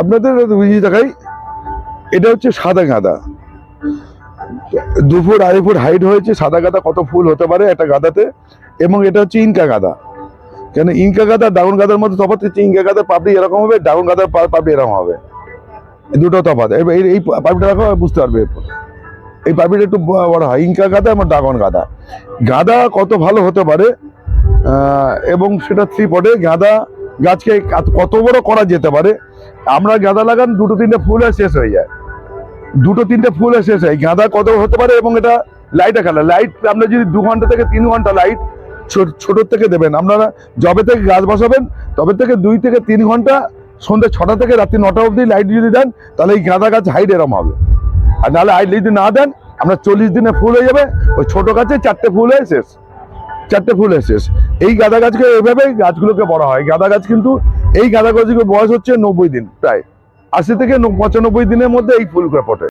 আপনাদের বুঝিয়ে দেখাই, এটা হচ্ছে সাদা গাঁদা, 2 ফুট 2.5 ফুট হাইট হয়েছে। সাদা গাঁদা কত ফুল হতে পারে একটা গাঁদাতে। এবং এটা হচ্ছে ইনকা গাঁদা। কেন ইনকা গাঁদা ড্রাগন গাঁদার মধ্যে তফাৎ হচ্ছে, ইনকা গাঁদার পাপড়ি এরকম হবে, ড্রাগন গাঁদার পাপড়ি এরকম হবে, দুটো তফাৎ। এই পাপড়িটা রাখো, বুঝতে পারবে। এই পাপড়িটা একটু বড় হয় ইনকা গাঁদা এবং ড্রাগন গাঁদা। গাঁদা কত ভালো হতে পারে, এবং সেটা 3 পটে গাঁদা গাছকে কত বড় করা যেতে পারে। আমরা গাঁদা লাগান 2-3টে ফুলে শেষ হয়ে যায়, 2-3টে ফুলে শেষ হয়। গাঁদা কত হতে পারে, এবং এটা লাইটে খেলা। লাইট আপনি যদি 2 ঘন্টা থেকে 3 ঘন্টা লাইট ছোট থেকে দেবেন। আপনারা যবে থেকে গাছ বসাবেন তবে থেকে 2 থেকে 3 ঘন্টা, সন্ধ্যে 6টা থেকে রাত্রি 9টা অবধি লাইট যদি দেন, তাহলে এই গাঁদা গাছ হাইট এরম হবে। আর নাহলে হাইট যদি না দেন, আমরা 40 দিনে ফুল হয়ে যাবে। ওই ছোট গাছে 4টে ফুল হয়ে শেষ, 4টে ফুল হয়ে শেষ। এই গাঁদা গাছকে এইভাবে গাছগুলোকে বড় হয়। গাঁদা গাছ কিন্তু, এই গাঁদা গাছগুলোর বয়স হচ্ছে 90 দিন, প্রায় 80 থেকে 95 দিনের মধ্যে এই ফুলগুলো ফোটে।